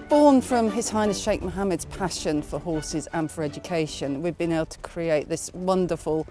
Born from His Highness Sheikh Mohammed's passion for horses and for education, we've been able to create this wonderful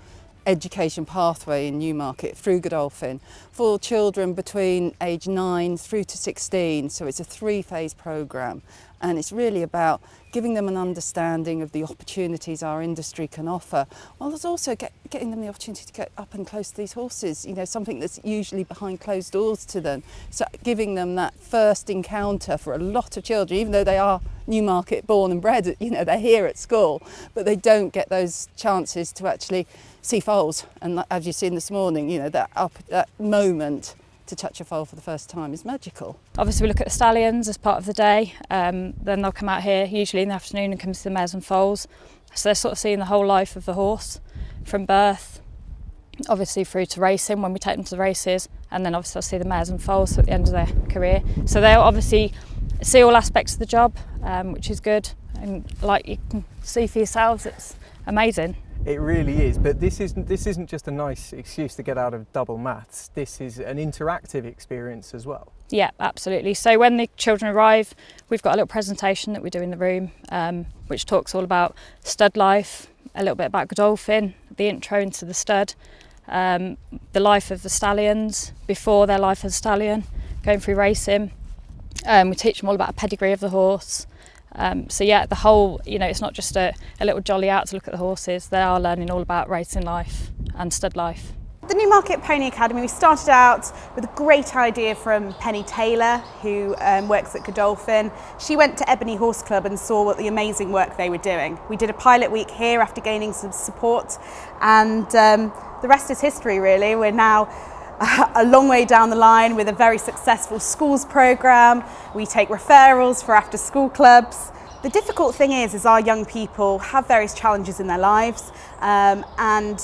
education pathway in Newmarket through Godolphin for children between age 9 through to 16. So it's a 3-phase programme, and it's really about giving them an understanding of the opportunities our industry can offer, while there's also getting them the opportunity to get up and close to these horses, you know, something that's usually behind closed doors to them. So giving them that first encounter for a lot of children, even though they are Newmarket born and bred, you know, they're here at school, but they don't get those chances to actually see foals. And as you've seen this morning, you know, that moment to touch a foal for the first time is magical. Obviously we look at the stallions as part of the day, then they'll come out here usually in the afternoon and come to the mares and foals. So they're sort of seeing the whole life of the horse from birth, obviously through to racing when we take them to the races, and then obviously they'll see the mares and foals at the end of their career. So they'll obviously see all aspects of the job, which is good, and like you can see for yourselves, it's amazing. It really is, but this isn't just a nice excuse to get out of double maths. This is an interactive experience as well. Yeah, absolutely. So when the children arrive, we've got a little presentation that we do in the room, which talks all about stud life, a little bit about Godolphin, the intro into the stud, the life of the stallions before their life as a stallion, going through racing. We teach them all about a pedigree of the horse. So yeah, the whole, you know, it's not just a little jolly out to look at the horses. They are learning all about racing life and stud life. The Newmarket Pony Academy, we started out with a great idea from Penny Taylor, who works at Godolphin. She went to Ebony Horse Club and saw what the amazing work they were doing. We did a pilot week here after gaining some support, and the rest is history really. We're now a long way down the line with a very successful schools programme. We take referrals for after school clubs. The difficult thing is our young people have various challenges in their lives, and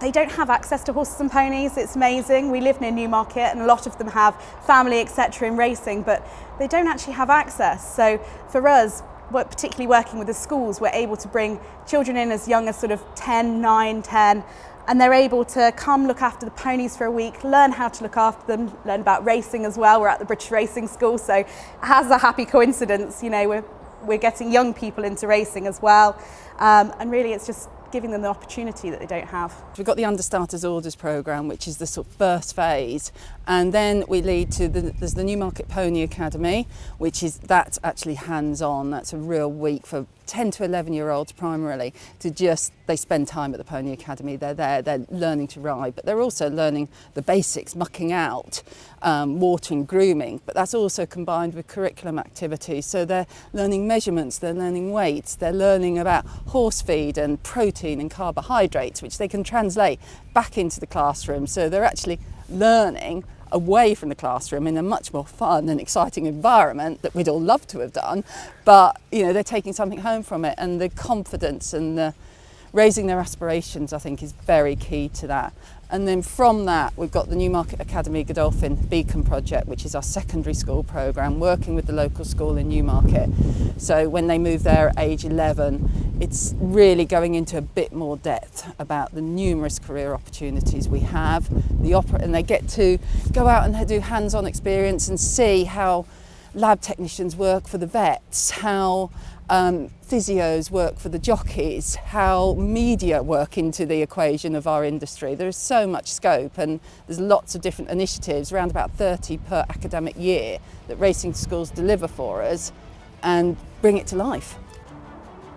they don't have access to horses and ponies. It's amazing. We live near Newmarket and a lot of them have family, etc. in racing, but they don't actually have access. So for us, particularly working with the schools, we're able to bring children in as young as sort of 10, 9, 10, and they're able to come look after the ponies for a week, learn how to look after them, learn about racing as well. We're at the British Racing School, so as a happy coincidence, you know, we're getting young people into racing as well, and really it's just giving them the opportunity that they don't have. We've got the Understarters Orders programme, which is the sort of first phase, and then we lead to there's the Newmarket Pony Academy, that's actually hands-on. That's a real week for 10 to 11-year-olds primarily, they spend time at the Pony Academy. They're there, they're learning to ride, but they're also learning the basics, mucking out, watering, grooming, but that's also combined with curriculum activities. So they're learning measurements, they're learning weights, they're learning about horse feed and protein and carbohydrates, which they can translate back into the classroom. So they're actually learning away from the classroom in a much more fun and exciting environment that we'd all love to have done, but you know, they're taking something home from it, and the confidence and the raising their aspirations, I think, is very key to that. And then from that, we've got the Newmarket Academy Godolphin Beacon Project, which is our secondary school programme, working with the local school in Newmarket. So when they move there at age 11, it's really going into a bit more depth about the numerous career opportunities we have, and they get to go out and do hands-on experience and see how lab technicians work for the vets, how physios work for the jockeys, how media work into the equation of our industry. There is so much scope, and there's lots of different initiatives, around about 30 per academic year, that racing schools deliver for us and bring it to life.